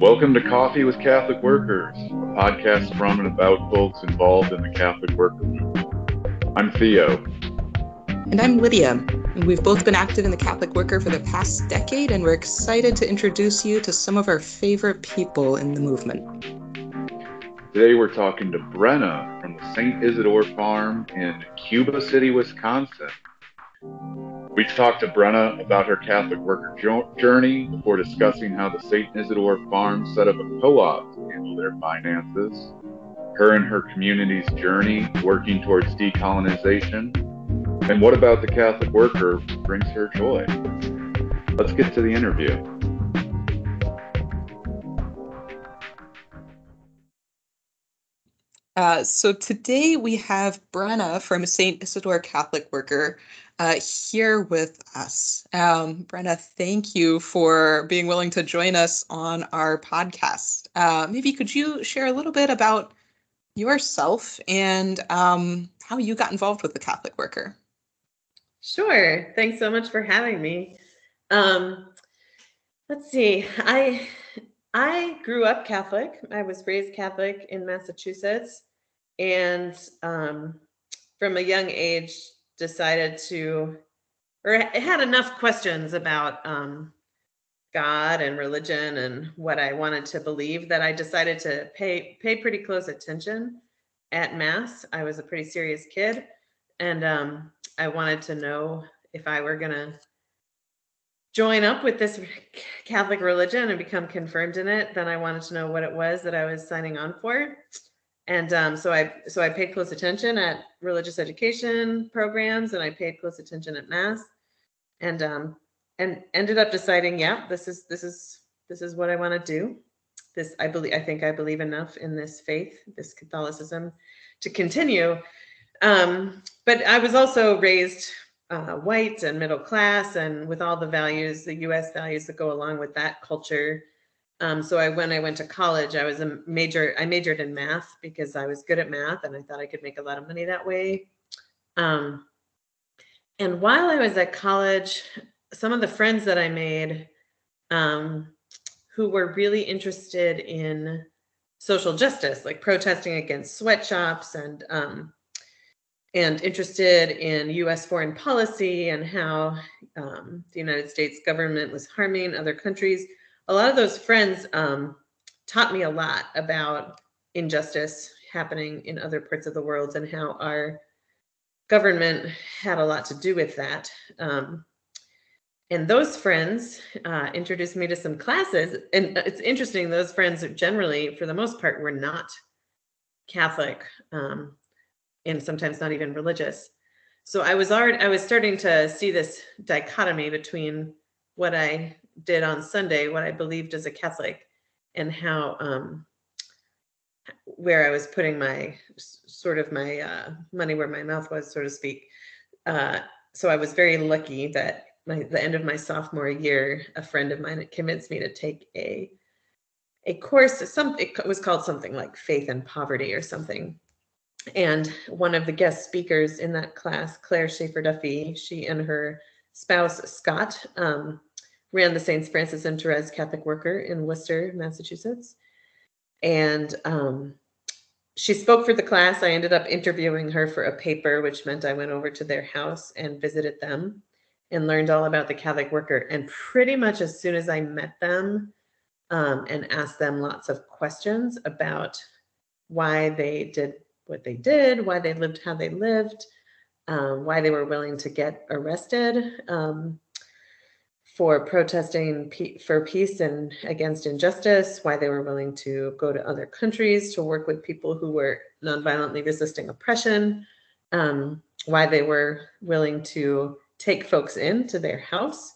Welcome to Coffee with Catholic Workers, a podcast from and about folks involved in the Catholic worker movement. I'm Theo. And I'm Lydia. And we've both been active in the Catholic Worker for the past decade, and we're excited to introduce you to some of our favorite people in the movement. Today we're talking to Brenna from the Saint Isidore Farm in Cuba City, Wisconsin. We talked to Brenna about her Catholic worker journey before discussing how the Saint Isidore Farm set up a co-op to handle their finances, her and her community's journey working towards decolonization, and what about the Catholic worker brings her joy. Let's get to the interview. So today we have Brenna from Saint Isidore Catholic Worker here with us. Brenna, thank you for being willing to join us on our podcast. Maybe could you share a little bit about yourself and how you got involved with the Catholic Worker? Sure. Thanks so much for having me. Let's see. I grew up Catholic. I was raised Catholic in Massachusetts, and from a young age decided to, or had enough questions about God and religion and what I wanted to believe that I decided to pay pretty close attention at Mass. I was a pretty serious kid, and I wanted to know if I were going to join up with this Catholic religion and become confirmed in it, then I wanted to know what it was that I was signing on for. And so I paid close attention at religious education programs, and I paid close attention at Mass, and ended up deciding, yeah, this is what I want to do. I think I believe enough in this faith, this Catholicism, to continue. But I was also raised white and middle class, and with all the values, the U.S. values that go along with that culture. So when I went to college, I majored in math because I was good at math, and I thought I could make a lot of money that way. And while I was at college, some of the friends that I made, who were really interested in social justice, like protesting against sweatshops and interested in U.S. foreign policy and how the United States government was harming other countries. A lot of those friends taught me a lot about injustice happening in other parts of the world and how our government had a lot to do with that. And those friends introduced me to some classes. And it's interesting, those friends generally, for the most part, were not Catholic. And sometimes not even religious. So I was starting to see this dichotomy between what I did on Sunday, what I believed as a Catholic, and how where I was putting my money where my mouth was, so to speak. So I was very lucky that the end of my sophomore year, a friend of mine had convinced me to take a course. It was called something like Faith and Poverty or something. And one of the guest speakers in that class, Claire Schaefer Duffy, she and her spouse, Scott, ran the St. Francis and Therese Catholic Worker in Worcester, Massachusetts. And she spoke for the class. I ended up interviewing her for a paper, which meant I went over to their house and visited them and learned all about the Catholic Worker. And pretty much as soon as I met them and asked them lots of questions about why they did what they did, why they lived how they lived, why they were willing to get arrested for protesting for peace and against injustice, why they were willing to go to other countries to work with people who were nonviolently resisting oppression, why they were willing to take folks into their house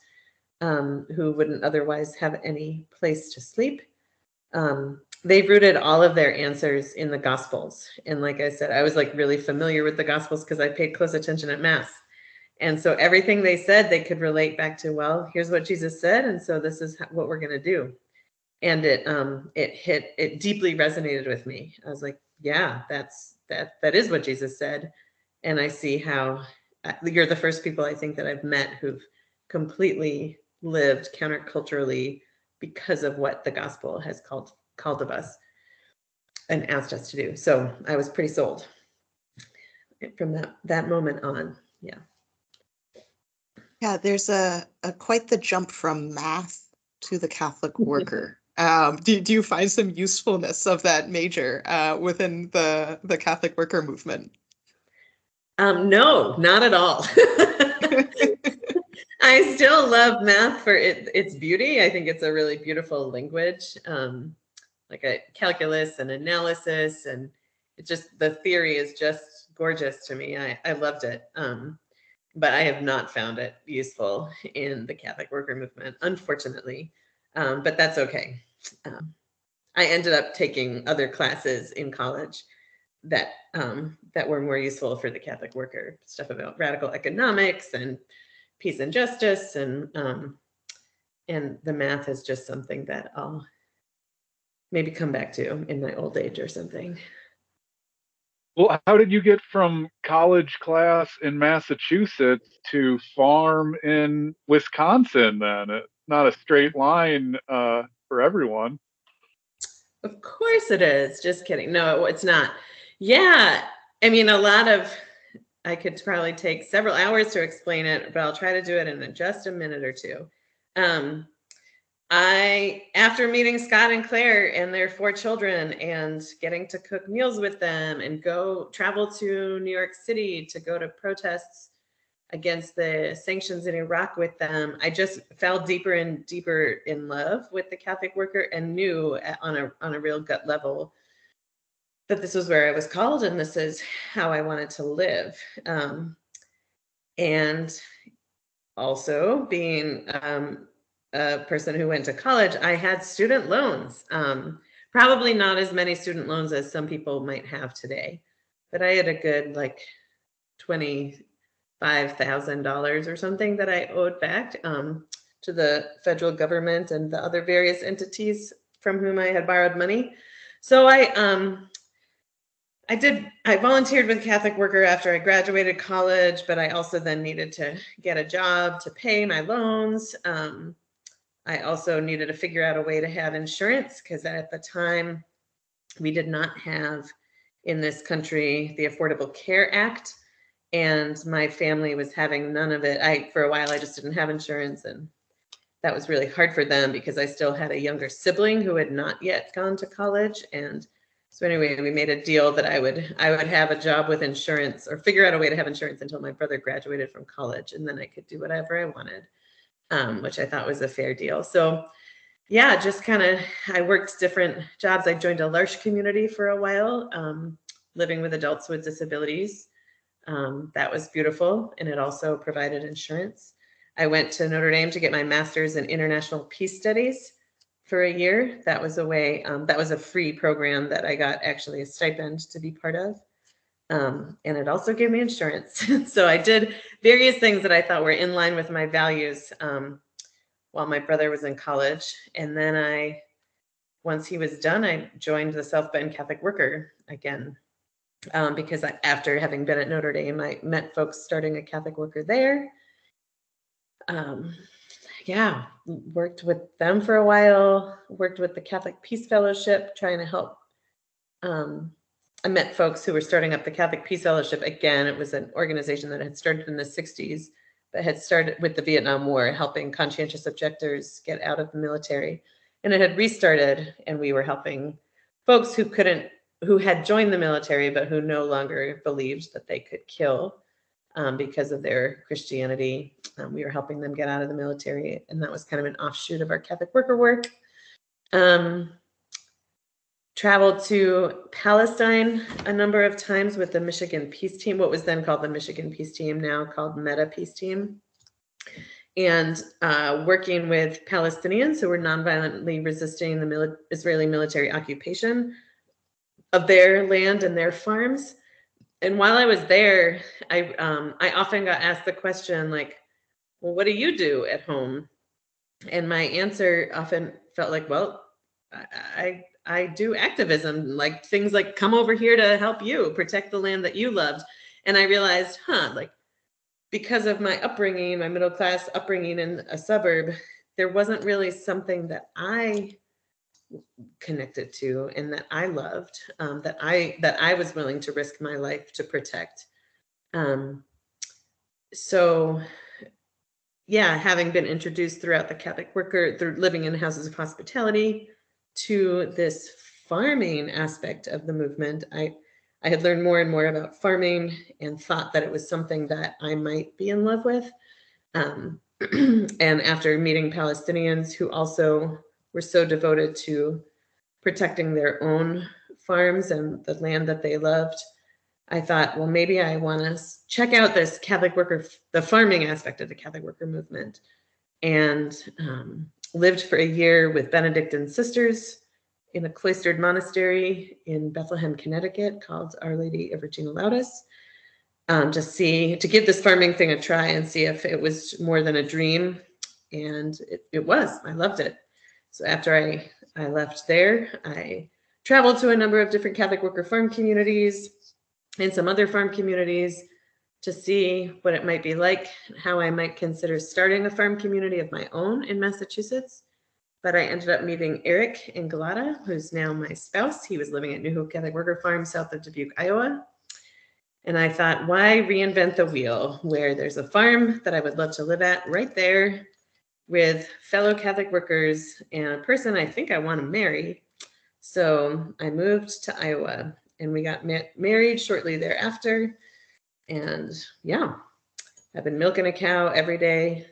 who wouldn't otherwise have any place to sleep. They rooted all of their answers in the Gospels. And like I said, I was like really familiar with the Gospels because I paid close attention at Mass. And so everything they said, they could relate back to, well, here's what Jesus said. And so this is what we're going to do. And it deeply resonated with me. I was like, yeah, that is what Jesus said. And I see how you're the first people I think that I've met who've completely lived counterculturally because of what the gospel has called of us and asked us to do. So I was pretty sold from that moment on. Yeah. Yeah, there's a quite the jump from math to the Catholic worker. Do you find some usefulness of that major within the Catholic worker movement? No, not at all. I still love math for its beauty. I think it's a really beautiful language, like a calculus and analysis, and the theory is just gorgeous to me. I loved it. But I have not found it useful in the Catholic worker movement, unfortunately. But that's okay. I ended up taking other classes in college that were more useful for the Catholic worker, stuff about radical economics and peace and justice, and the math is just something that I'll maybe come back to in my old age or something. Well, how did you get from college class in Massachusetts to farm in Wisconsin then? It's not a straight line for everyone. Of course it is. Just kidding. No, it's not. Yeah. I mean, I could probably take several hours to explain it, but I'll try to do it in just a minute or two. After meeting Scott and Claire and their 4 children and getting to cook meals with them and travel to New York City to go to protests against the sanctions in Iraq with them, I just fell deeper and deeper in love with the Catholic worker and knew on a real gut level that this was where I was called and this is how I wanted to live. And also being a person who went to college, I had student loans. Probably not as many student loans as some people might have today, but I had a good like $25,000 or something that I owed back to the federal government and the other various entities from whom I had borrowed money. So I volunteered with Catholic Worker after I graduated college, but I also then needed to get a job to pay my loans. I also needed to figure out a way to have insurance because at the time we did not have in this country the Affordable Care Act, and my family was having none of it. For a while, I just didn't have insurance, and that was really hard for them because I still had a younger sibling who had not yet gone to college. And so anyway, we made a deal that I would have a job with insurance or figure out a way to have insurance until my brother graduated from college, and then I could do whatever I wanted. Which I thought was a fair deal. So yeah, just kind of, I worked different jobs. I joined a l'Arche community for a while, living with adults with disabilities. That was beautiful. And it also provided insurance. I went to Notre Dame to get my master's in international peace studies for a year. That was that was a free program that I got actually a stipend to be part of. And it also gave me insurance. So I did various things that I thought were in line with my values while my brother was in college. And then once he was done, I joined the South Bend Catholic Worker again, because after having been at Notre Dame, I met folks starting a Catholic Worker there. Yeah, worked with them for a while, worked with the Catholic Peace Fellowship, trying to help. I met folks who were starting up the Catholic Peace Fellowship. Again, it was an organization that had started in the 60s, but had started with the Vietnam War, helping conscientious objectors get out of the military. And it had restarted, and we were helping folks who had joined the military, but who no longer believed that they could kill because of their Christianity. We were helping them get out of the military, and that was kind of an offshoot of our Catholic worker work. Traveled to Palestine a number of times with the Michigan Peace Team, what was then called the Michigan Peace Team, now called Meta Peace Team, and working with Palestinians who were nonviolently resisting the Israeli military occupation of their land and their farms. And while I was there, I often got asked the question, like, well, what do you do at home? And my answer often felt like, well, I do activism, like things like come over here to help you protect the land that you loved. And I realized, like because of my upbringing, my middle class upbringing in a suburb, there wasn't really something that I connected to and that I loved, that I was willing to risk my life to protect. So yeah, having been introduced throughout the Catholic worker, through living in houses of hospitality, to this farming aspect of the movement, I had learned more and more about farming and thought that it was something that I might be in love with. And after meeting Palestinians who also were so devoted to protecting their own farms and the land that they loved, I thought, well, maybe I want to check out this Catholic worker, the farming aspect of the Catholic worker movement, and lived for a year with Benedictine sisters in a cloistered monastery in Bethlehem, Connecticut, called Our Lady of Regina Laudis, to give this farming thing a try and see if it was more than a dream. And it was. I loved it. So after I left there, I traveled to a number of different Catholic worker farm communities and some other farm communities to see what it might be like, how I might consider starting a farm community of my own in Massachusetts. But I ended up meeting Eric in Anglada, who's now my spouse. He was living at New Hope Catholic Worker Farm south of Dubuque, Iowa. And I thought, why reinvent the wheel where there's a farm that I would love to live at right there with fellow Catholic workers and a person I think I want to marry. So I moved to Iowa and we got married shortly thereafter. And yeah, I've been milking a cow every day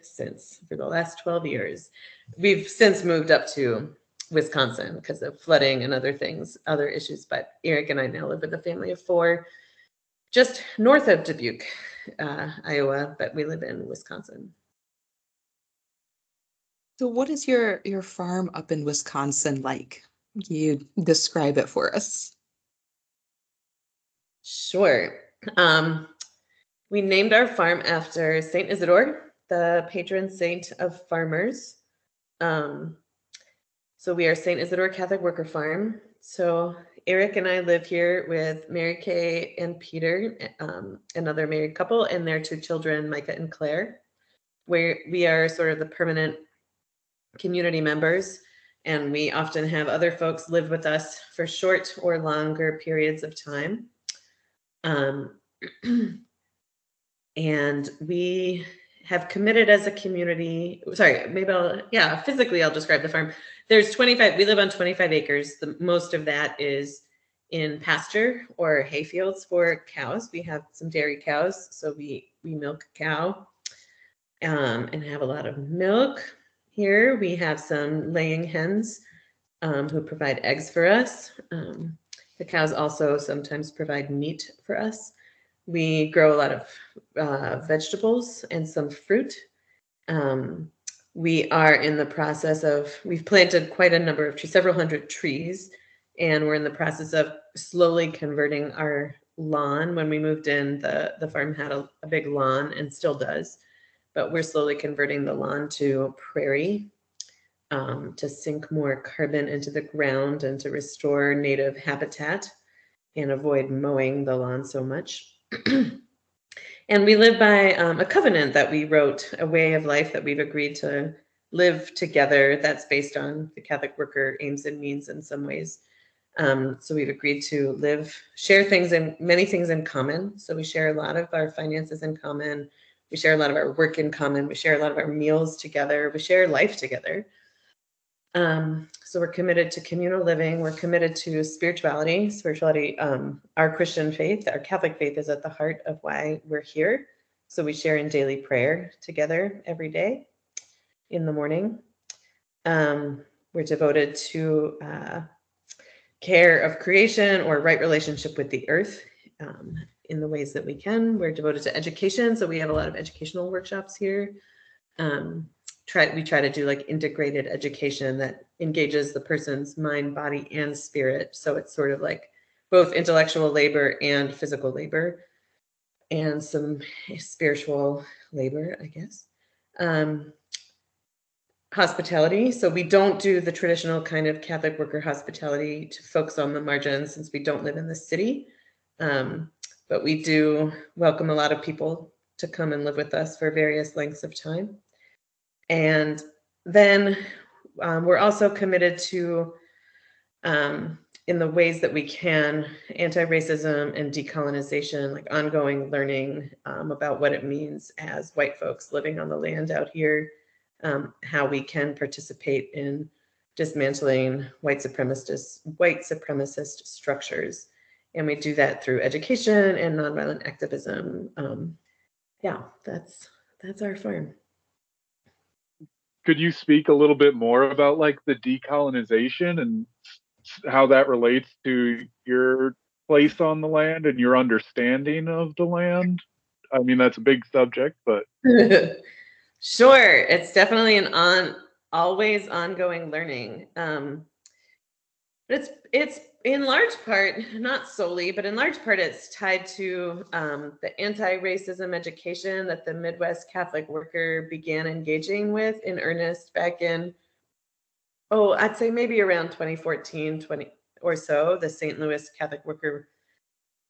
for the last 12 years. We've since moved up to Wisconsin because of flooding and other issues. But Eric and I now live with a family of 4, just north of Dubuque, Iowa, but we live in Wisconsin. So what is your farm up in Wisconsin like? Can you describe it for us? Sure. We named our farm after Saint Isidore, the patron saint of farmers. So we are Saint Isidore Catholic Worker Farm. So Eric and I live here with Mary Kay and Peter, another married couple, and their 2 children, Micah and Claire, where we are sort of the permanent community members. And we often have other folks live with us for short or longer periods of time. And we have committed as a community, physically I'll describe the farm. We live on 25 acres. Most of that is in pasture or hay fields for cows. We have some dairy cows, so we milk a cow and have a lot of milk. Here we have some laying hens who provide eggs for us. The cows also sometimes provide meat for us. We grow a lot of vegetables and some fruit. We are in the process we've planted quite a number of trees, several hundred trees, and we're in the process of slowly converting our lawn. When we moved in, the farm had a big lawn and still does, but we're slowly converting the lawn to prairie to sink more carbon into the ground and to restore native habitat and avoid mowing the lawn so much. And we live by a covenant that we wrote, a way of life that we've agreed to live together that's based on the Catholic worker aims and means in some ways. So we've agreed to share many things in common. So we share a lot of our finances in common. We share a lot of our work in common. We share a lot of our meals together. We share life together. So we're committed to communal living. We're committed to spirituality. Our Christian faith, our Catholic faith is at the heart of why we're here. So we share in daily prayer together every day in the morning. We're devoted to care of creation or right relationship with the earth in the ways that we can. We're devoted to education. So we have a lot of educational workshops here. We try to do like integrated education that engages the person's mind, body, and spirit. So it's sort of like both intellectual labor and physical labor and some spiritual labor, I guess. Hospitality. So we don't do the traditional kind of Catholic worker hospitality to folks on the margins since we don't live in the city. But we do welcome a lot of people to come and live with us for various lengths of time. And then we're also committed to, in the ways that we can, anti-racism and decolonization, like ongoing learning about what it means as white folks living on the land out here, how we can participate in dismantling white supremacist structures. And we do that through education and nonviolent activism. Yeah, that's our farm. Could you speak a little bit more about like the decolonization and how that relates to your place on the land and your understanding of the land? I mean, that's a big subject, but Sure, it's definitely an always ongoing learning. But it's in large part, not solely, but in large part, it's tied to the anti-racism education that the Midwest Catholic worker began engaging with in earnest back in, I'd say maybe around 2014 or so. The St. Louis Catholic worker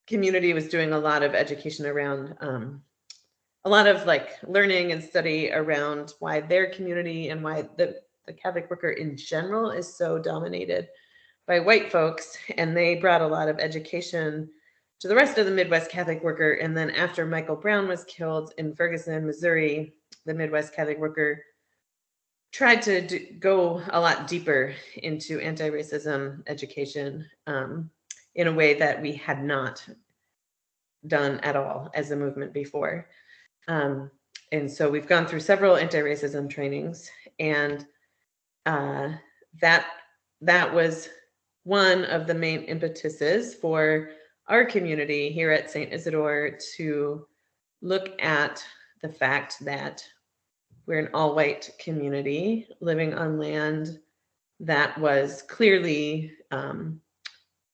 community was doing a lot of education around a lot of like learning and study around why their community and why the Catholic worker in general is so dominated by white folks. And they brought a lot of education to the rest of the Midwest Catholic worker. And then after Michael Brown was killed in Ferguson, Missouri, the Midwest Catholic worker tried to go a lot deeper into anti-racism education in a way that we had not done at all as a movement before. And so we've gone through several anti-racism trainings, and that was one of the main impetuses for our community here at Saint Isidore to look at the fact that we're an all-white community living on land that was clearly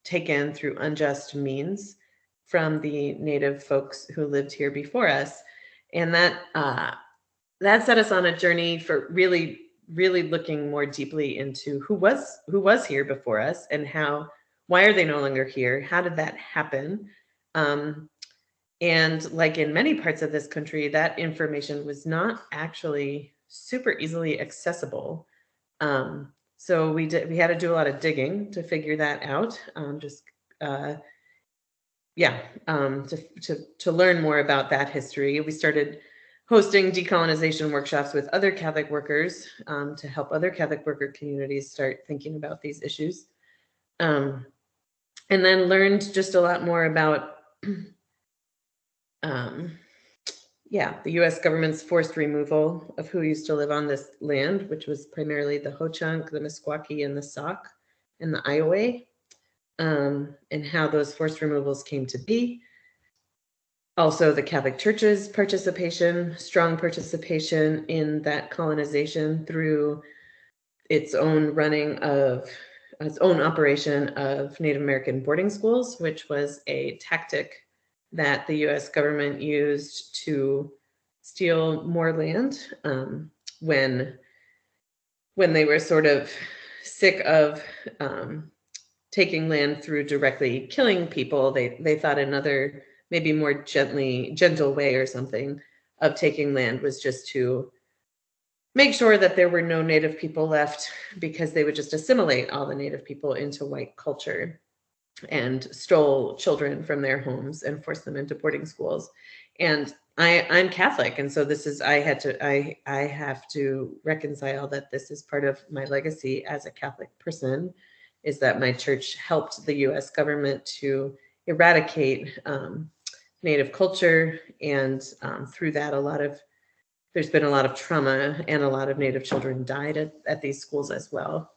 taken through unjust means from the Native folks who lived here before us. And that set us on a journey for really looking more deeply into who was here before us and why are they no longer here? How did that happen? And like in many parts of this country, that information was not actually super easily accessible. So we had to do a lot of digging to figure that out. To learn more about that history. We started hosting decolonization workshops with other Catholic workers to help other Catholic worker communities start thinking about these issues. And then learned just a lot more about the U.S. government's forced removal of who used to live on this land, which was primarily the Ho-Chunk, the Meskwaki, and the Sauk, and the Iowa, and how those forced removals came to be. Also, the Catholic Church's strong participation in that colonization through its own operation of Native American boarding schools, which was a tactic that the U.S. government used to steal more land when they were sort of sick of taking land through directly killing people. They thought another maybe more gentle way or something of taking land was just to make sure that there were no Native people left, because they would just assimilate all the Native people into white culture and stole children from their homes and forced them into boarding schools. And I'm Catholic, and so I have to reconcile that this is part of my legacy as a Catholic person, is that my church helped the U.S. government to eradicate Native culture, and through that, there's been a lot of trauma, and a lot of Native children died at these schools as well.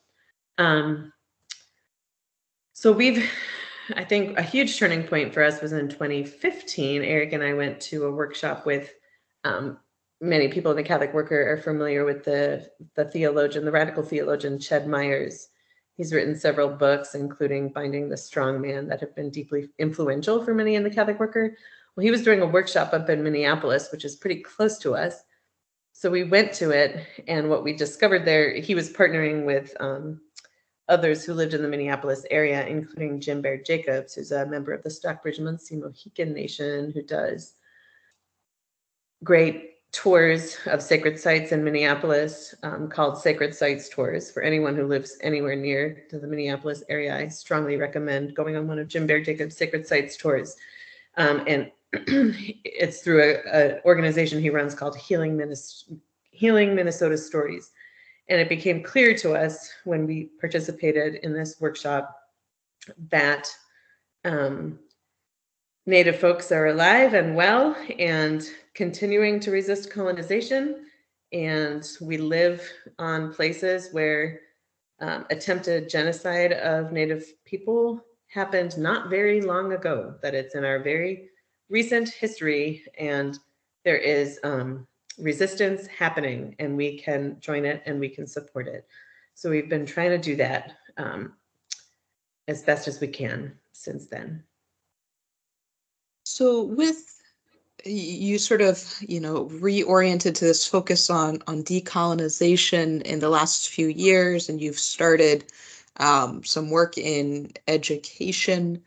So I think a huge turning point for us was in 2015. Eric and I went to a workshop with many people in the Catholic worker are familiar with the radical theologian Ched Myers. He's written several books, including Binding the Strong Man, that have been deeply influential for many in the Catholic worker. Well, he was doing a workshop up in Minneapolis, which is pretty close to us. So we went to it, and what we discovered there, he was partnering with others who lived in the Minneapolis area, including Jim Baird Jacobs, who's a member of the Stockbridge Munsee Mohican Nation, who does great tours of sacred sites in Minneapolis called Sacred Sites Tours. For anyone who lives anywhere near to the Minneapolis area, I strongly recommend going on one of Jim Bear Jacobs' Sacred Sites Tours. And it's through an organization he runs called Healing Minnesota Stories. And it became clear to us when we participated in this workshop that Native folks are alive and well and continuing to resist colonization. And we live on places where attempted genocide of Native people happened not very long ago, that it's in our very recent history, and there is resistance happening, and we can join it and we can support it. So we've been trying to do that as best as we can since then. So with you sort of, reoriented to this focus on decolonization in the last few years, and you've started some work in education.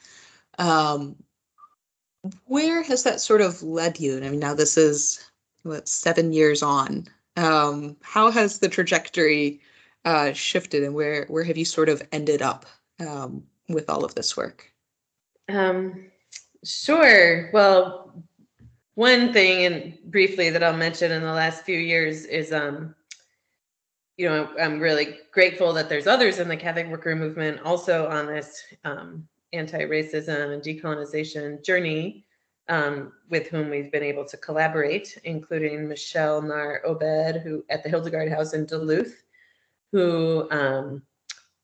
Where has that sort of led you? I mean, now this is 7 years on. How has the trajectory shifted, and where have you sort of ended up with all of this work? Sure. Well, one thing, and briefly, that I'll mention in the last few years is, I'm really grateful that there's others in the Catholic worker movement also on this anti-racism and decolonization journey, with whom we've been able to collaborate, including Michelle Nar-Obed, who at the Hildegard House in Duluth, who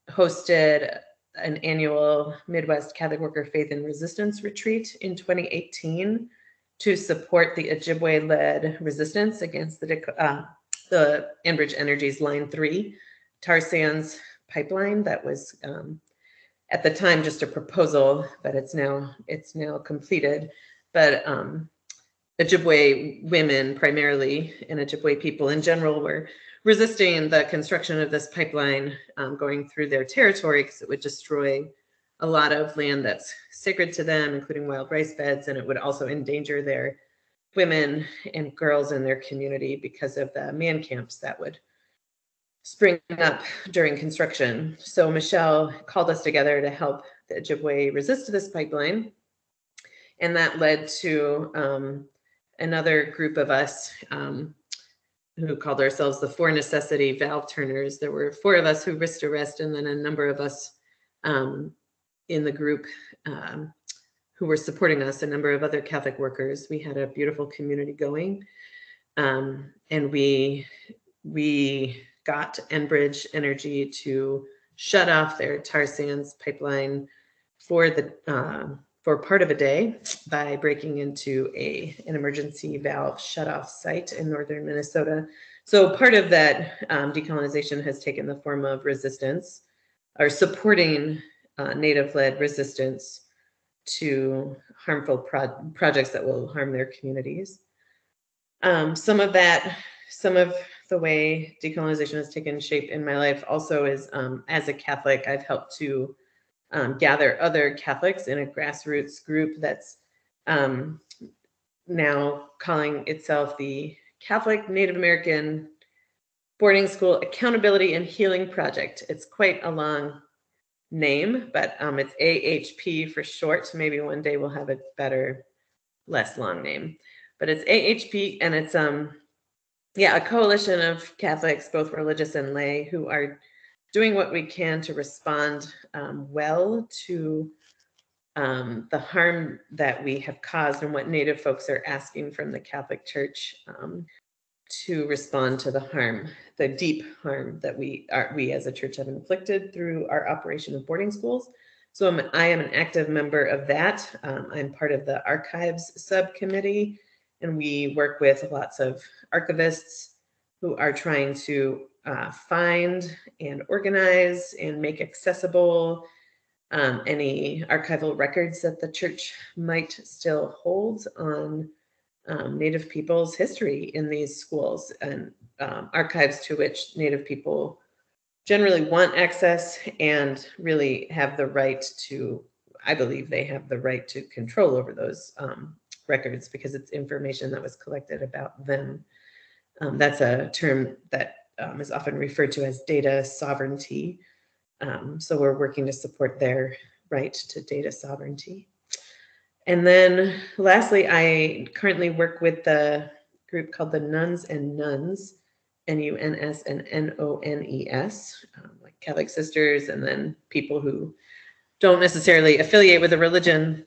hosted an annual Midwest Catholic Worker Faith and Resistance Retreat in 2018 to support the Ojibwe-led resistance against the Enbridge Energy's Line 3 tar sands pipeline that was at the time just a proposal, but it's now completed. But Ojibwe women primarily, and Ojibwe people in general, were resisting the construction of this pipeline going through their territory, because it would destroy a lot of land that's sacred to them, including wild rice beds, and it would also endanger their women and girls in their community because of the man camps that would spring up during construction. So Michelle called us together to help the Ojibwe resist this pipeline, and that led to another group of us who called ourselves the For Necessity Valve Turners. There were 4 of us who risked arrest, and then a number of us in the group who were supporting us, a number of other Catholic workers. We had a beautiful community going, and we got Enbridge Energy to shut off their tar sands pipeline for part of a day by breaking into an emergency valve shutoff site in northern Minnesota. So part of that decolonization has taken the form of resistance, or supporting Native-led resistance to harmful projects that will harm their communities. Some of the way decolonization has taken shape in my life also is, as a Catholic, I've helped to gather other Catholics in a grassroots group that's now calling itself the Catholic Native American Boarding School Accountability and Healing Project. It's quite a long name, but it's AHP for short. Maybe one day we'll have a better, less long name. But it's AHP, and it's a coalition of Catholics, both religious and lay, who are doing what we can to respond well to the harm that we have caused, and what Native folks are asking from the Catholic Church to respond to the harm, the deep harm that we as a church have inflicted through our operation of boarding schools. So I am an active member of that. I'm part of the archives subcommittee, and we work with lots of archivists who are trying to find and organize and make accessible any archival records that the church might still hold on Native people's history in these schools, and archives to which Native people generally want access and really have the right to, I believe they have the right to control over those records, because it's information that was collected about them. That's a term that is often referred to as data sovereignty. So we're working to support their right to data sovereignty. And then lastly, I currently work with the group called the Nuns and Nuns, Nuns and Nones, like Catholic sisters, and then people who don't necessarily affiliate with a religion.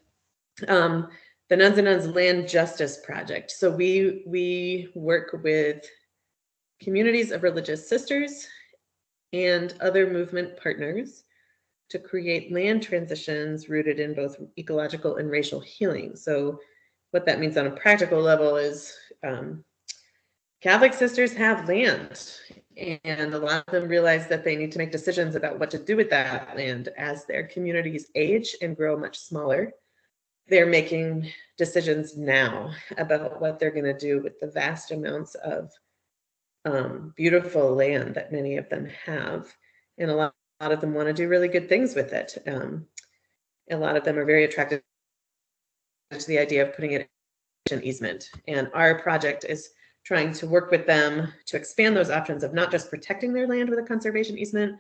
The Nuns and Nuns Land Justice Project. So we work with communities of religious sisters and other movement partners to create land transitions rooted in both ecological and racial healing. So what that means on a practical level is Catholic sisters have land, and a lot of them realize that they need to make decisions about what to do with that land as their communities age and grow much smaller. They're making decisions now about what they're going to do with the vast amounts of beautiful land that many of them have. And a lot of them want to do really good things with it. A lot of them are very attracted to the idea of putting it in easement. And our project is trying to work with them to expand those options of not just protecting their land with a conservation easement,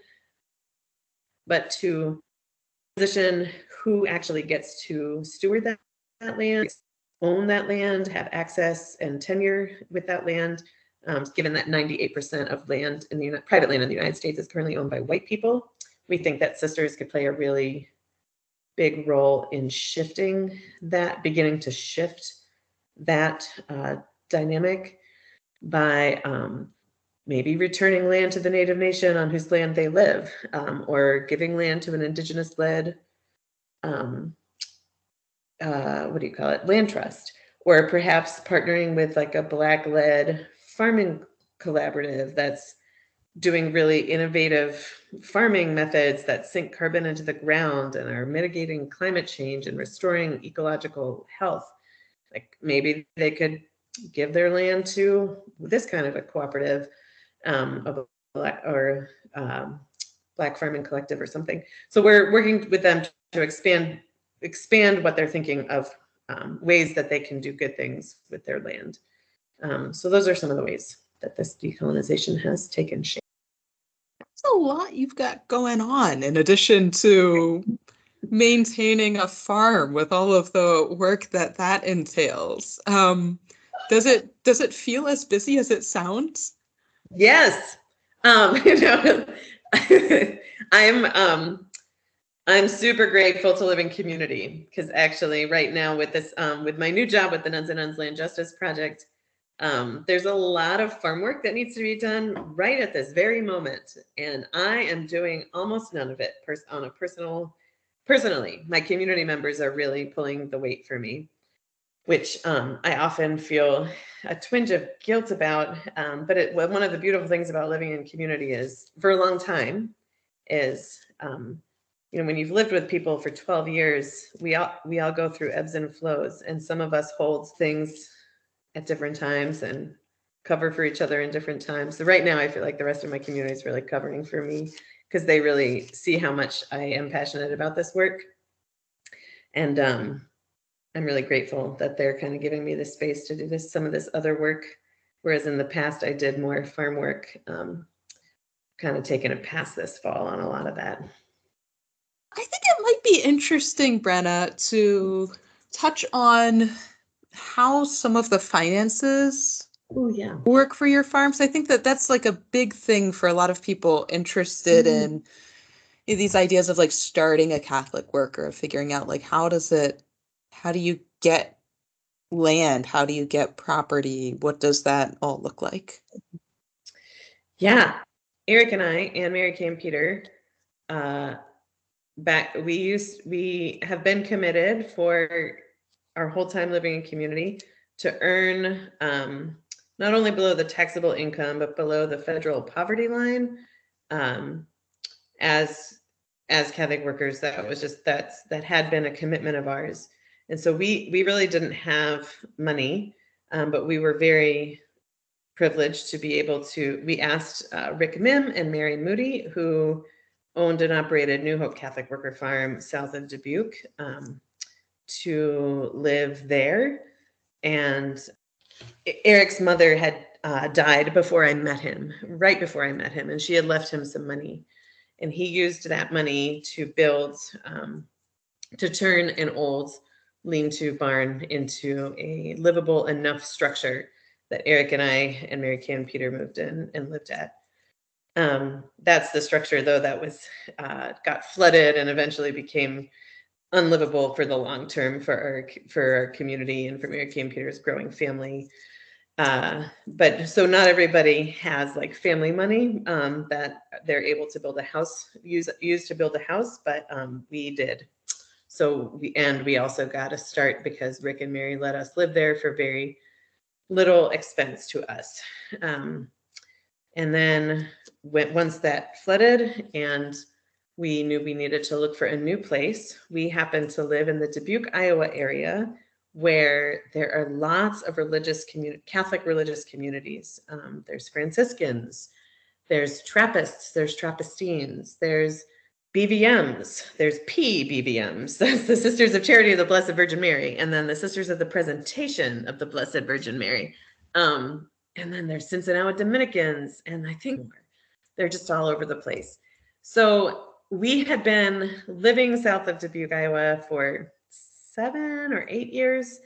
but to position who actually gets to steward that land, own that land, have access and tenure with that land. Given that 98% of land in the private land in the United States is currently owned by white people, we think that sisters could play a really big role in shifting that, beginning to shift that dynamic by maybe returning land to the Native Nation on whose land they live, or giving land to an indigenous-led, land trust, or perhaps partnering with like a Black-led farming collaborative that's doing really innovative farming methods that sink carbon into the ground and are mitigating climate change and restoring ecological health. Like maybe they could give their land to this kind of a cooperative, of a Black farming collective or something. So we're working with them to expand what they're thinking of, ways that they can do good things with their land. So those are some of the ways that this decolonization has taken shape. That's a lot you've got going on in addition to maintaining a farm with all of the work that entails. Does it feel as busy as it sounds? Yes. I'm super grateful to live in community, because actually right now with this, with my new job with the Nuns and Nuns Land Justice Project, there's a lot of farm work that needs to be done right at this very moment. And I am doing almost none of it personally. My community members are really pulling the weight for me, which I often feel a twinge of guilt about. But one of the beautiful things about living in community is, for a long time, is when you've lived with people for 12 years, we all go through ebbs and flows, and some of us hold things at different times and cover for each other in different times. So right now, I feel like the rest of my community is really covering for me, because they really see how much I am passionate about this work. And I'm really grateful that they're kind of giving me the space to do some of this other work. Whereas in the past, I did more farm work, kind of taking a pass this fall on a lot of that. I think it might be interesting, Brenna, to touch on how some of the finances work for your farms. I think that's like a big thing for a lot of people interested in these ideas of like starting a Catholic work, or figuring out like how do you get land? How do you get property? What does that all look like? Yeah. Eric and I, and Mary Kay and Peter, we have been committed for our whole time living in community to earn not only below the taxable income, but below the federal poverty line, as Catholic workers. That had been a commitment of ours. And so we really didn't have money, but we were very privileged to be able to. We asked Rick Mim and Mary Moody, who owned and operated New Hope Catholic Worker Farm south of Dubuque, to live there. And Eric's mother had died before I met him, right before I met him. And she had left him some money. And he used that money to build, to turn an old lean-to barn into a livable enough structure that Eric and I and Mary Kay and Peter moved in and lived at. That's the structure, though, that was got flooded and eventually became unlivable for the long term for our community and for Mary Kay and Peter's growing family. But so not everybody has like family money that they're able to build a house, use to build a house, but we did. So we also got a start because Rick and Mary let us live there for very little expense to us. And then once that flooded and we knew we needed to look for a new place, we happened to live in the Dubuque, Iowa area, where there are lots of Catholic religious communities. There's Franciscans, there's Trappists, there's Trappistines, there's BVMs, there's PBVMs, that's the Sisters of Charity of the Blessed Virgin Mary, and then the Sisters of the Presentation of the Blessed Virgin Mary. And then there's Cincinnati Dominicans, and I think more. They're just all over the place. So we had been living south of Dubuque, Iowa for 7 or 8 years,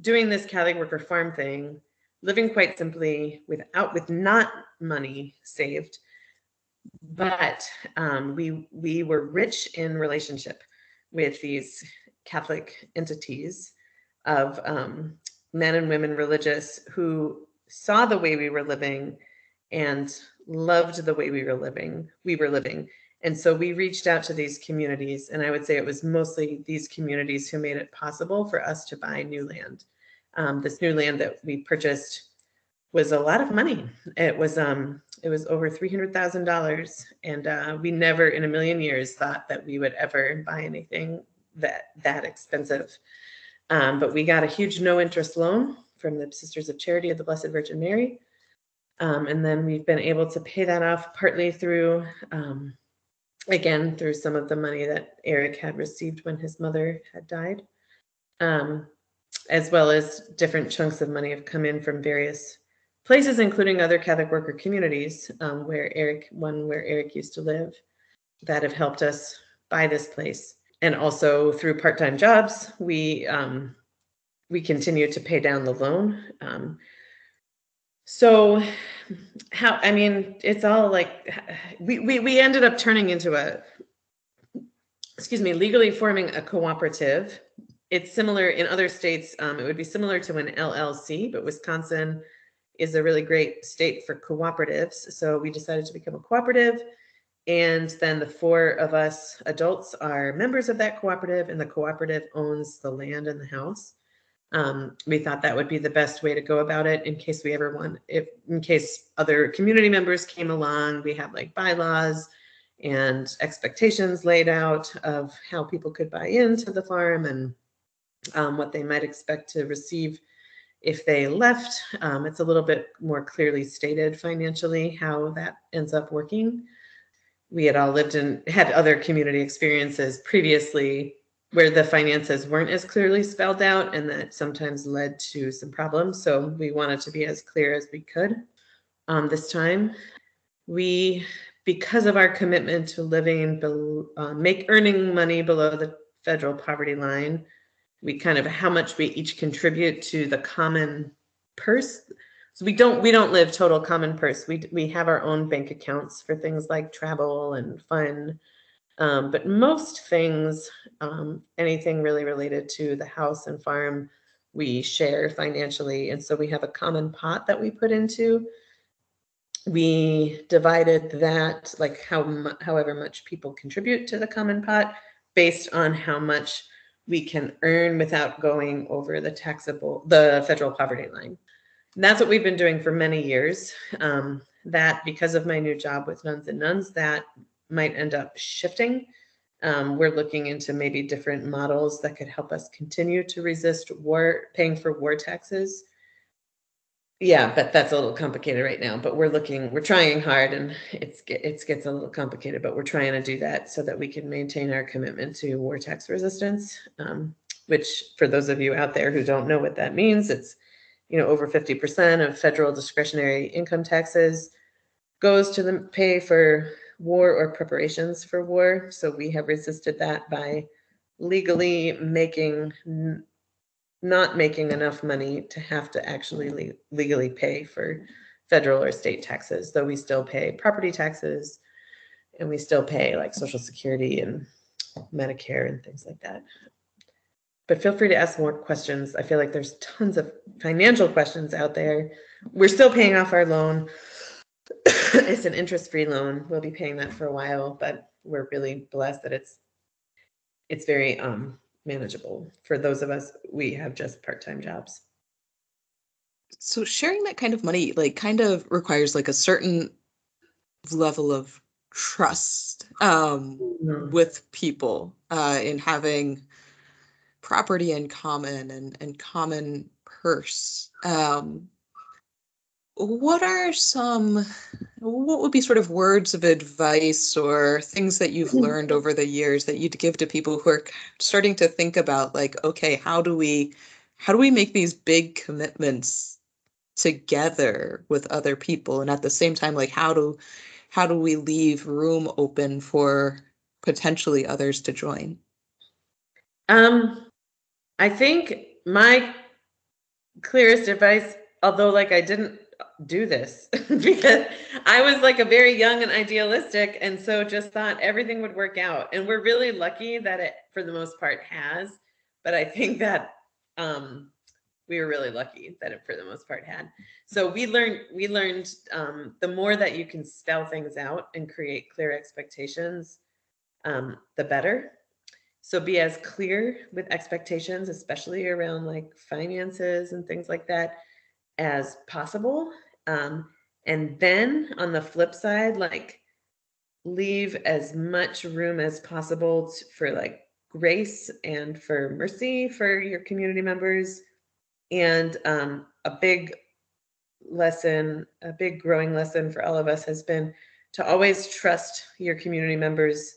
doing this Catholic worker farm thing, living quite simply with not money saved. But we were rich in relationship with these Catholic entities of men and women religious who saw the way we were living and loved the way we were living. And so we reached out to these communities, and I would say it was mostly these communities who made it possible for us to buy new land. This new land that we purchased was a lot of money. It was over $300,000, and we never in a million years thought that we would ever buy anything that expensive. But we got a huge no interest loan from the Sisters of Charity of the Blessed Virgin Mary. And then we've been able to pay that off partly through, again, through some of the money that Eric had received when his mother had died, as well as different chunks of money have come in from various places, including other Catholic worker communities where Eric used to live, that have helped us buy this place. And also through part-time jobs, we continue to pay down the loan. So it's all like, we ended up turning into legally forming a cooperative. It's similar in other states. It would be similar to an LLC, but Wisconsin is a really great state for cooperatives. So we decided to become a cooperative. And then the 4 of us adults are members of that cooperative, and the cooperative owns the land and the house. We thought that would be the best way to go about it in case in case other community members came along. We have like bylaws and expectations laid out of how people could buy into the farm and what they might expect to receive if they left. It's a little bit more clearly stated financially how that ends up working. We had all lived and had other community experiences previously where the finances weren't as clearly spelled out, and that sometimes led to some problems. So we wanted to be as clear as we could. This time, because of our commitment to living, earning money below the federal poverty line, we kind of how much we each contribute to the common purse. So we don't live total common purse. We have our own bank accounts for things like travel and fun. But most things, anything really related to the house and farm, we share financially. And so we have a common pot that we put into. We divided that, like however much people contribute to the common pot based on how much we can earn without going over the federal poverty line. And that's what we've been doing for many years. That because of my new job with Nuns and Nuns, that might end up shifting. We're looking into maybe different models that could help us continue to resist paying for war taxes. Yeah, but that's a little complicated right now, but we're trying hard, and it gets a little complicated, but we're trying to do that so that we can maintain our commitment to war tax resistance, which for those of you out there who don't know what that means, it's, over 50% of federal discretionary income taxes goes to the pay for war or preparations for war. So we have resisted that by legally not making enough money to have to actually legally pay for federal or state taxes, though we still pay property taxes and we still pay like Social Security and Medicare and things like that. But feel free to ask more questions. I feel like there's tons of financial questions out there. We're still paying off our loan. It's an interest-free loan. We'll be paying that for a while, but we're really blessed that it's very manageable. For those of us, we have just part-time jobs. So sharing that kind of money, like, kind of requires like a certain level of trust with people in having property in common and common purse. What would be sort of words of advice or things that you've learned over the years that you'd give to people who are starting to think about, like, okay, how do we make these big commitments together with other people, and at the same time, like, how do we leave room open for potentially others to join? I think my clearest advice, although like I didn't do this because I was like a very young and idealistic, and so just thought everything would work out. And we're really lucky that it, for the most part, has. But I think that we were really lucky that it, for the most part, had. So we learned the more that you can spell things out and create clear expectations, the better. So be as clear with expectations, especially around like finances and things like that, as possible. And then on the flip side, like, leave as much room as possible for like grace and for mercy for your community members. And a big growing lesson for all of us has been to always trust your community members'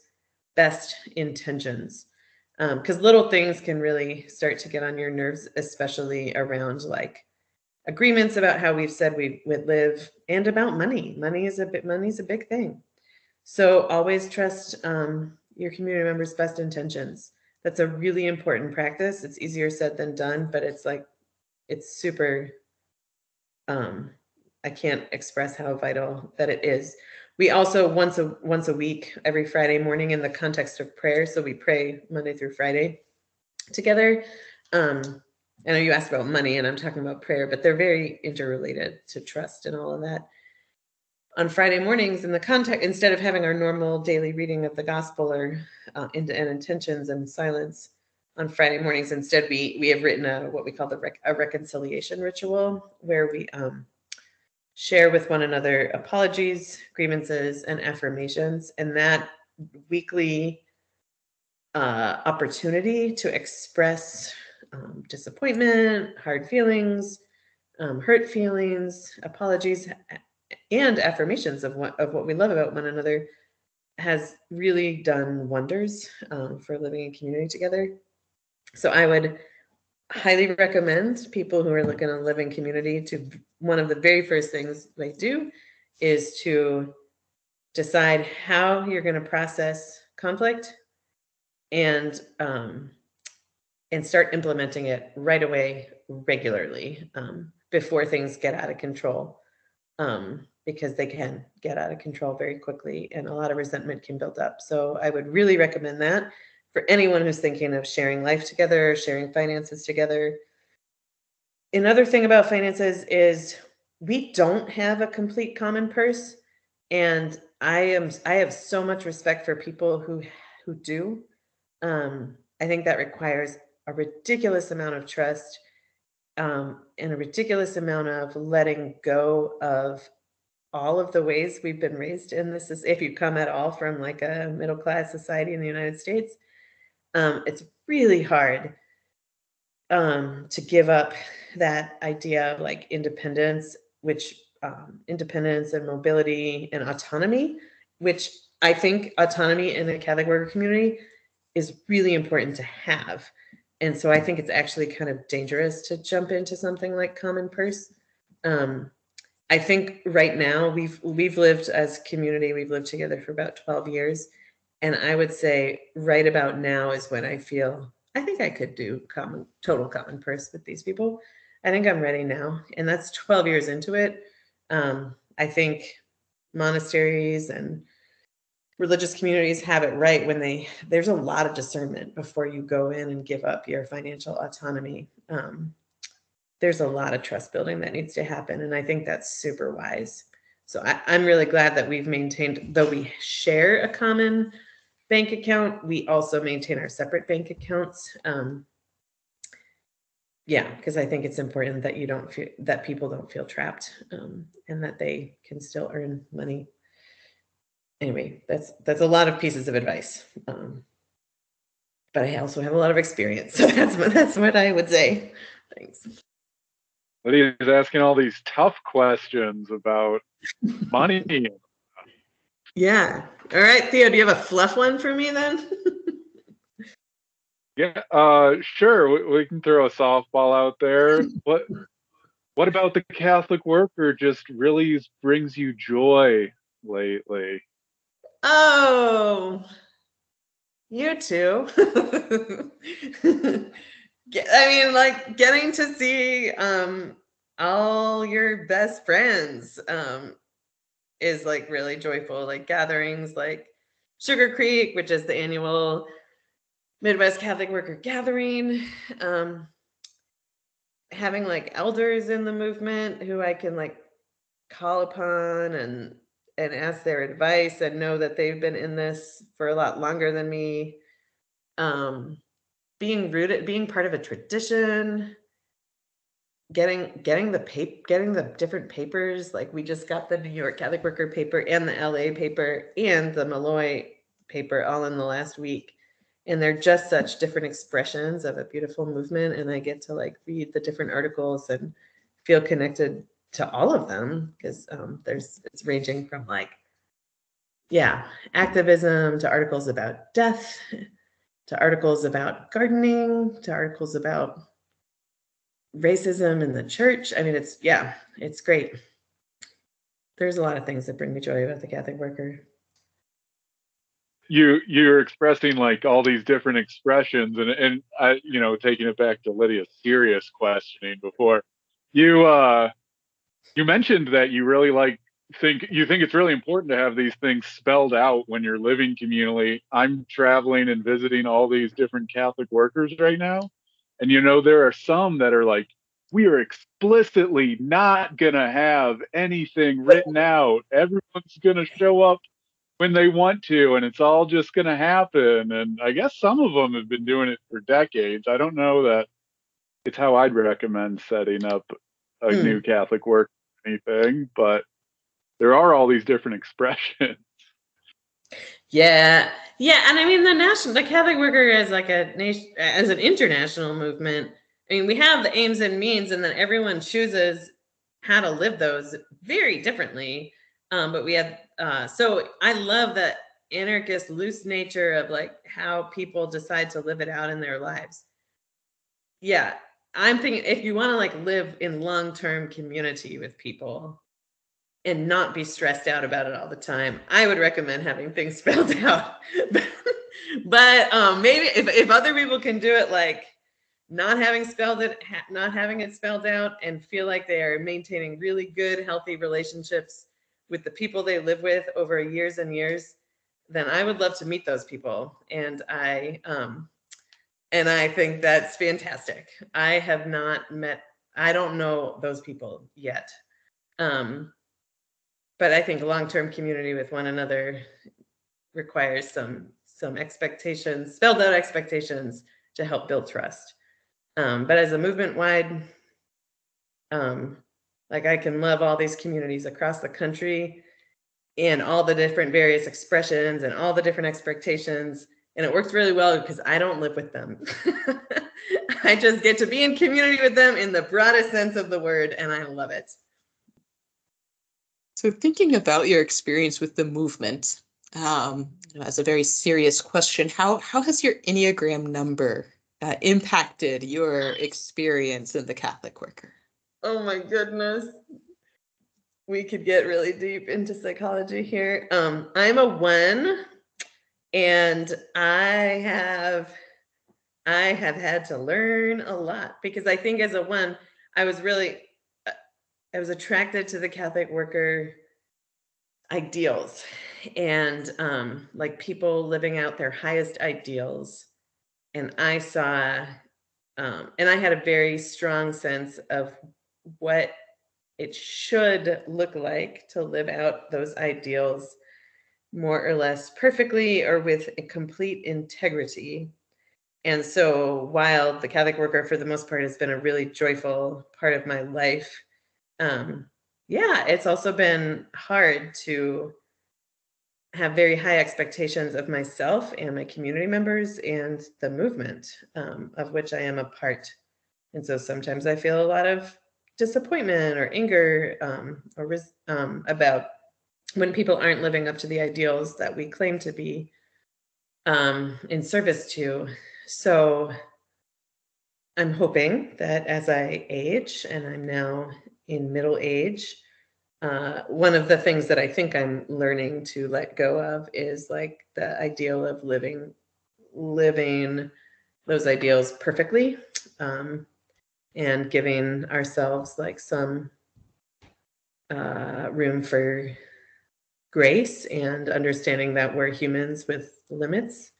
best intentions. Because little things can really start to get on your nerves, especially around like agreements about how we've said we would live, and about money. Money's a big thing. So always trust your community members' best intentions. That's a really important practice. It's easier said than done, but it's super, I can't express how vital that it is. We also once a week, every Friday morning, in the context of prayer. So we pray Monday through Friday together. I know you asked about money and I'm talking about prayer, but they're very interrelated to trust and all of that. On Friday mornings, in the context, instead of having our normal daily reading of the gospel or and intentions and silence, on Friday mornings, instead we have written what we call a reconciliation ritual, where we share with one another apologies, grievances, and affirmations. And that weekly opportunity to express disappointment, hard feelings, hurt feelings, apologies, and affirmations of what we love about one another has really done wonders for living in community together. So I would highly recommend people who are looking to live in community to, one of the very first things they do is to decide how you're going to process conflict and start implementing it right away, regularly, before things get out of control, because they can get out of control very quickly and a lot of resentment can build up. So I would really recommend that for anyone who's thinking of sharing life together, sharing finances together. Another thing about finances is we don't have a complete common purse. And I have so much respect for people who do. I think that requires a ridiculous amount of trust, and a ridiculous amount of letting go of all of the ways we've been raised in this. Is if you come at all from like a middle-class society in the United States, it's really hard to give up that idea of like independence, independence and mobility and autonomy, which I think autonomy in the Catholic worker community is really important to have. And so I think it's actually kind of dangerous to jump into something like Common Purse. I think right now we've lived as a community, we've lived together for about 12 years. And I would say right about now is when I think I could do total Common Purse with these people. I think I'm ready now. And that's 12 years into it. I think monasteries and religious communities have it right when there's a lot of discernment before you go in and give up your financial autonomy. There's a lot of trust building that needs to happen. And I think that's super wise. So I'm really glad that we've maintained, though we share a common bank account, we also maintain our separate bank accounts. Because I think it's important that that people don't feel trapped, and that they can still earn money. Anyway, that's a lot of pieces of advice. But I also have a lot of experience. So that's what I would say. Thanks. Lydia's asking all these tough questions about money. Yeah. All right, Theo, do you have a fluff one for me then? Yeah, sure. We can throw a softball out there. What about the Catholic worker just really brings you joy lately? Oh, you too. I mean, like getting to see all your best friends is like really joyful. Like gatherings like Sugar Creek, which is the annual Midwest Catholic Worker Gathering. Having like elders in the movement who I can like call upon and ask their advice and know that they've been in this for a lot longer than me. Being rooted, being part of a tradition, getting the different papers. Like we just got the New York Catholic Worker paper and the LA paper and the Malloy paper all in the last week. And they're just such different expressions of a beautiful movement. And I get to like read the different articles and feel connected to all of them because it's ranging from like, activism to articles about death, to articles about gardening, to articles about racism in the church. I mean, it's great. There's a lot of things that bring me joy about the Catholic worker. You're expressing like all these different expressions, and I, taking it back to Lydia's serious questioning before, you mentioned that you really think it's really important to have these things spelled out when you're living communally. I'm traveling and visiting all these different Catholic workers right now, and there are some that are like, we are explicitly not gonna have anything written out. Everyone's gonna show up when they want to, and it's all just going to happen. And I guess some of them have been doing it for decades. I don't know that it's how I'd recommend setting up a new Catholic work or anything, but there are all these different expressions. Yeah. And I mean, the Catholic worker as like as an international movement. I mean, we have the aims and means, and then everyone chooses how to live those very differently. But we have, so I love that anarchist loose nature of like how people decide to live it out in their lives. Yeah. I'm thinking if you want to like live in long-term community with people and not be stressed out about it all the time, I would recommend having things spelled out. But maybe if other people can do it, like not having it spelled out and feel like they are maintaining really good, healthy relationships with the people they live with over years and years, then I would love to meet those people. And I think that's fantastic. I don't know those people yet. But I think long-term community with one another requires some expectations, spelled out expectations to help build trust. But as a movement-wide, like I can love all these communities across the country and all the different various expressions and all the different expectations. And it works really well because I don't live with them. I just get to be in community with them in the broadest sense of the word, and I love it. So thinking about your experience with the movement, as a very serious question, how has your Enneagram number impacted your experience in the Catholic worker? Oh my goodness. We could get really deep into psychology here. I'm a 1, and I have had to learn a lot, because I think as a 1, I was attracted to the Catholic worker ideals, and like people living out their highest ideals. And I saw, and I had a very strong sense of what it should look like to live out those ideals more or less perfectly or with a complete integrity. And so while the Catholic worker for the most part has been a really joyful part of my life, yeah, it's also been hard to have very high expectations of myself and my community members and the movement, of which I am a part. And so sometimes I feel a lot of disappointment or anger, about when people aren't living up to the ideals that we claim to be in service to. So I'm hoping that as I age, and I'm now in middle age, one of the things that I think I'm learning to let go of is like the ideal of living those ideals perfectly, and giving ourselves like some room for grace and understanding that we're humans with limits.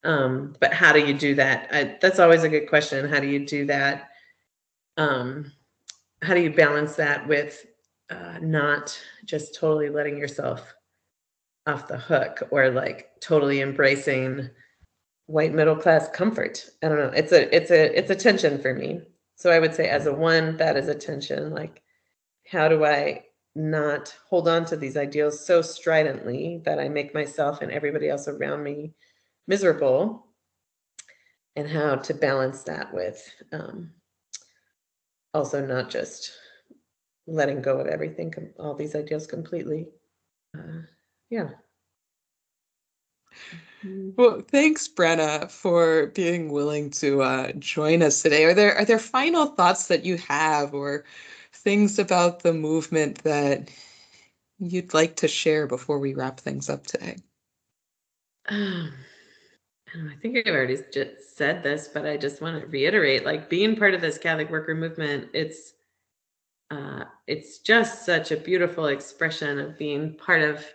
But how do you do that? That's always a good question. How do you do that? How do you balance that with not just totally letting yourself off the hook, or like totally embracing white middle class comfort? I don't know. It's a tension for me. So I would say as a 1, that is a tension. Like, how do I not hold on to these ideals so stridently that I make myself and everybody else around me miserable? And how to balance that with also not just letting go of everything, all these ideals completely. Yeah. Well, thanks, Brenna, for being willing to join us today. Are there final thoughts that you have, or things about the movement that you'd like to share before we wrap things up today? I think I've already just said this, but I just want to reiterate, like, being part of this Catholic worker movement, it's just such a beautiful expression of being part of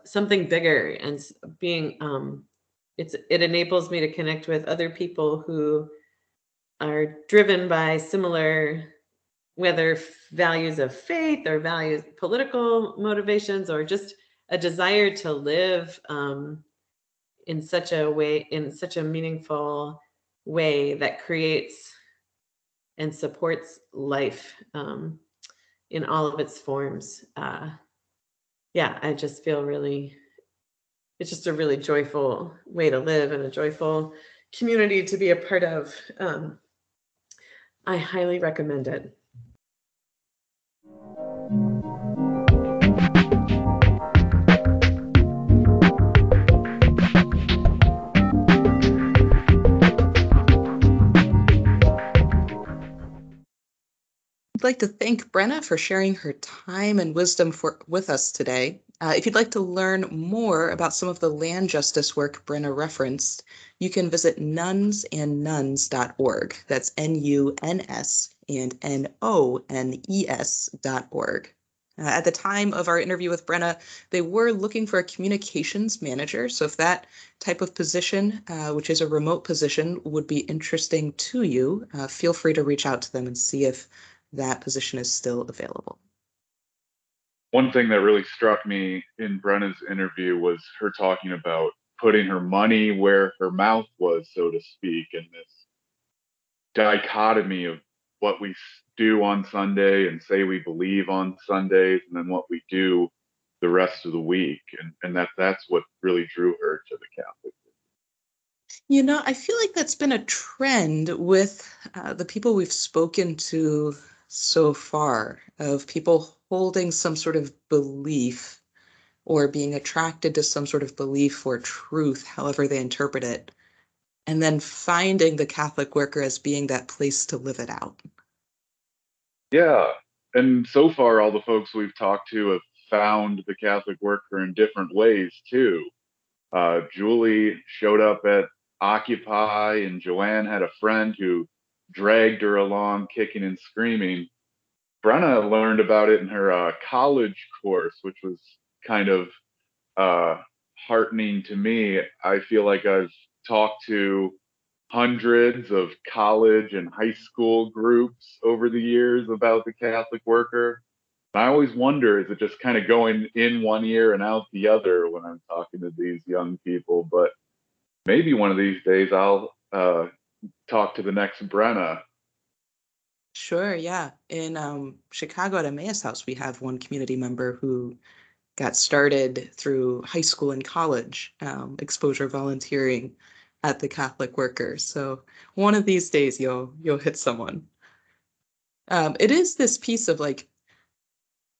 something bigger, and being it enables me to connect with other people who are driven by similar, whether values of faith or values, political motivations, or just a desire to live in such a meaningful way that creates and supports life in all of its forms. Yeah, I just feel it's just a really joyful way to live, and a joyful community to be a part of. I highly recommend it. I'd like to thank Brenna for sharing her time and wisdom with us today. If you'd like to learn more about some of the land justice work Brenna referenced, you can visit nunsandnuns.org. That's NUNS and NONES.org. At the time of our interview with Brenna, they were looking for a communications manager. So if that type of position, which is a remote position, would be interesting to you, feel free to reach out to them and see if that position is still available. One thing that really struck me in Brenna's interview was her talking about putting her money where her mouth was, so to speak, and this dichotomy of what we do on Sunday and say we believe on Sundays, and then what we do the rest of the week. And that's what really drew her to the Catholic. You know, I feel like that's been a trend with the people we've spoken to so far, of people holding some sort of belief or being attracted to some sort of belief or truth, however they interpret it, and then finding the Catholic worker as being that place to live it out. Yeah. And so far, all the folks we've talked to have found the Catholic worker in different ways too. Julie showed up at Occupy, and Joanne had a friend who dragged her along, kicking and screaming. Brenna learned about it in her college course, which was kind of uh, heartening to me. I feel like I've talked to hundreds of college and high school groups over the years about the Catholic worker. I always wonder, is it just kind of going in one ear and out the other when I'm talking to these young people? But maybe one of these days I'll talk to the next Brenna. Sure, yeah. In Chicago at Emmaus House, we have one community member who got started through high school and college exposure volunteering at the Catholic Worker. So one of these days you'll hit someone. It is this piece of like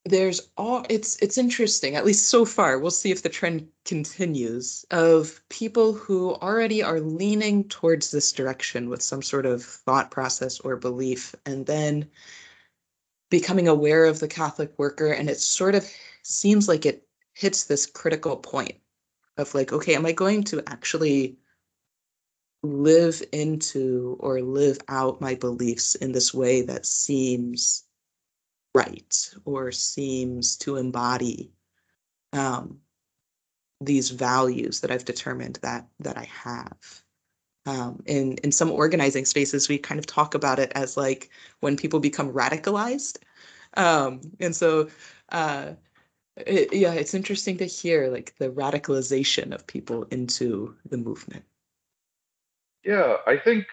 it's interesting, at least so far. We'll see if the trend continues of people who already are leaning towards this direction with some sort of thought process or belief, and then becoming aware of the Catholic worker, and it sort of seems like it hits this critical point of like, okay, am I going to actually live into or live out my beliefs in this way that seems right or seems to embody um, these values that I've determined that I have. In some organizing spaces, we kind of talk about it as like when people become radicalized. And so, yeah, it's interesting to hear like the radicalization of people into the movement. Yeah, I think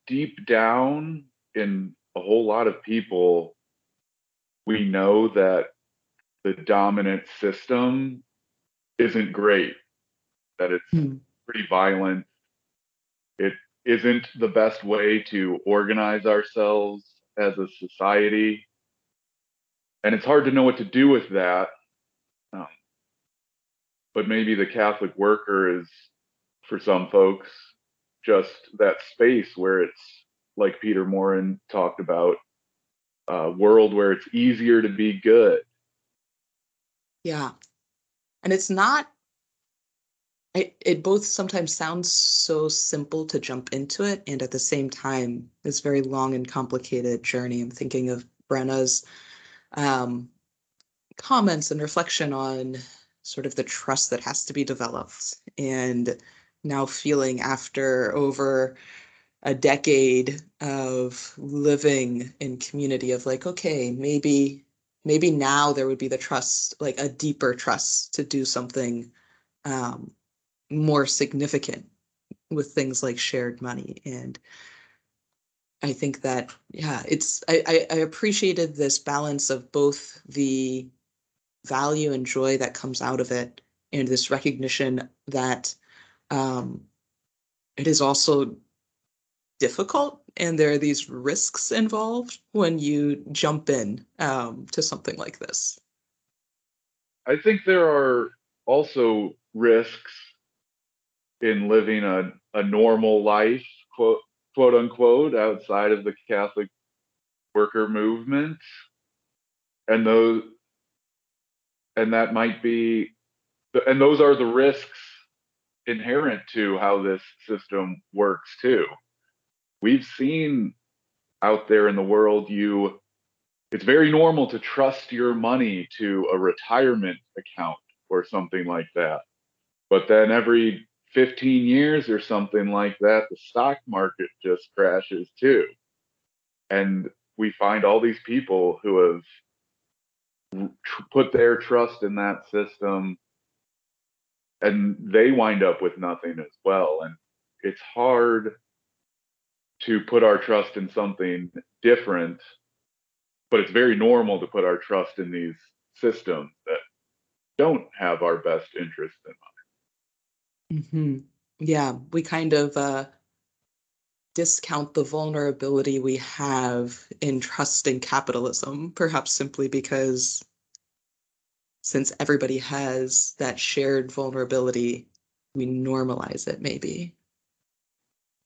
deep down in a whole lot of people, we know that the dominant system isn't great, that it's Mm. pretty violent. It isn't the best way to organize ourselves as a society. And it's hard to know what to do with that. Um, but maybe the Catholic worker is, for some folks, just that space where it's, like Peter Morin talked about, a world where it's easier to be good. Yeah. And it's not, it both sometimes sounds so simple to jump into it, and at the same time, this very long and complicated journey. I'm thinking of Brenna's um, comments and reflection on sort of the trust that has to be developed. And now feeling after over a decade of living in community of like, okay, maybe now there would be the trust, like a deeper trust to do something um, more significant with things like shared money. And I think that, yeah, I appreciated this balance of both the value and joy that comes out of it and this recognition that um, it is also difficult and there are these risks involved when you jump in to something like this. I think there are also risks in living a normal life, quote unquote, outside of the Catholic worker movement. And those and that might be and those are the risks inherent to how this system works too. We've seen out there in the world, it's very normal to trust your money to a retirement account or something like that. But then every 15 years or something like that, the stock market just crashes too. And we find all these people who have put their trust in that system, and they wind up with nothing as well. And it's hard to put our trust in something different, but it's very normal to put our trust in these systems that don't have our best interest in mind. Hmm. Yeah, we kind of discount the vulnerability we have in trusting capitalism, perhaps simply because since everybody has that shared vulnerability, we normalize it maybe.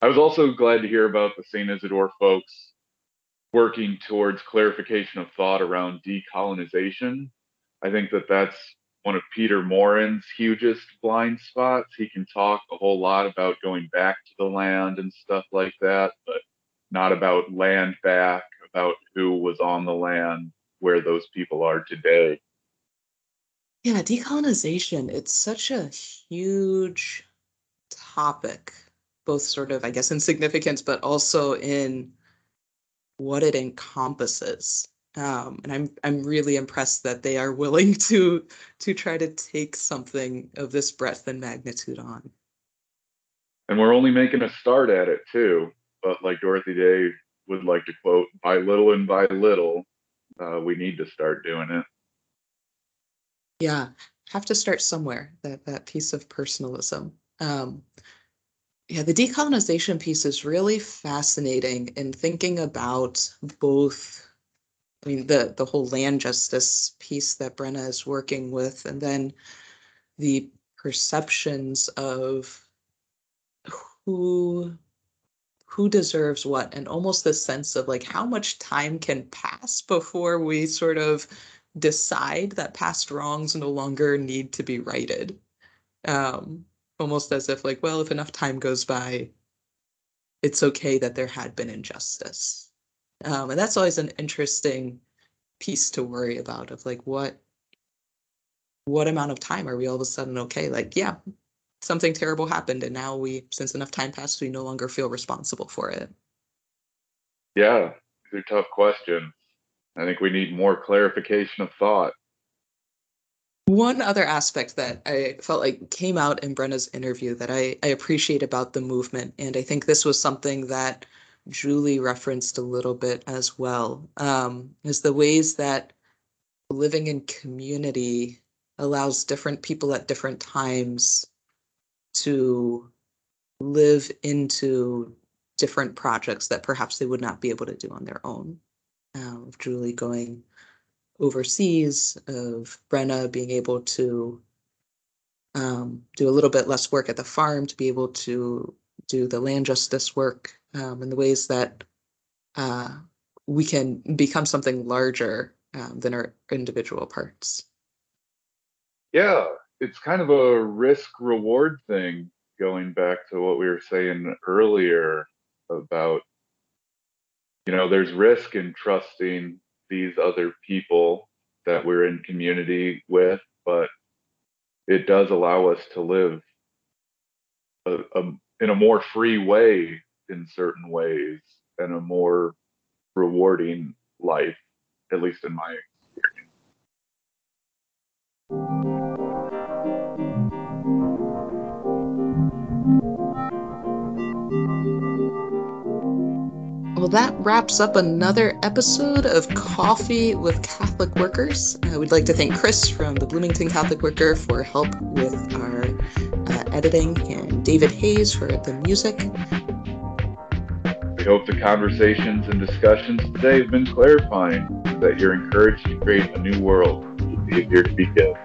I was also glad to hear about the St. Isidore folks working towards clarification of thought around decolonization. I think that that's one of Peter Morin's hugest blind spots. He can talk a whole lot about going back to the land and stuff like that, but not about land back, about who was on the land, where those people are today. Yeah, decolonization, it's such a huge topic, both sort of, I guess, in significance, but also in what it encompasses. And I'm really impressed that they are willing to try to take something of this breadth and magnitude on. And we're only making a start at it too. But like Dorothy Day would like to quote, by little and by little, we need to start doing it. Yeah, have to start somewhere. That piece of personalism. Yeah, the decolonization piece is really fascinating in thinking about both, I mean, the whole land justice piece that Brenna is working with, and then the perceptions of who who deserves what, and almost the sense of like how much time can pass before we sort of decide that past wrongs no longer need to be righted. Um, Almost as if like, well, if enough time goes by, it's okay that there had been injustice. And that's always an interesting piece to worry about of like what amount of time are we all of a sudden okay? Like, yeah, something terrible happened, and now since enough time passed, we no longer feel responsible for it. Yeah, these are tough questions. I think we need more clarification of thought. One other aspect that I felt like came out in Brenna's interview that I appreciate about the movement, and I think this was something that Julie referenced a little bit as well, is the ways that living in community allows different people at different times to live into different projects that perhaps they would not be able to do on their own. Of Julie going overseas, of Brenna being able to do a little bit less work at the farm to be able to do the land justice work, in the ways that uh, we can become something larger than our individual parts. Yeah, it's kind of a risk reward thing, going back to what we were saying earlier about, there's risk in trusting these other people that we're in community with, but it does allow us to live in a more free way in certain ways, and a more rewarding life, at least in my experience. Well, that wraps up another episode of Coffee with Catholic Workers. We'd like to thank Chris from the Bloomington Catholic Worker for help with our editing, and David Hayes for the music. We hope the conversations and discussions today have been clarifying, that you're encouraged to create a new world. We'll be here to be good.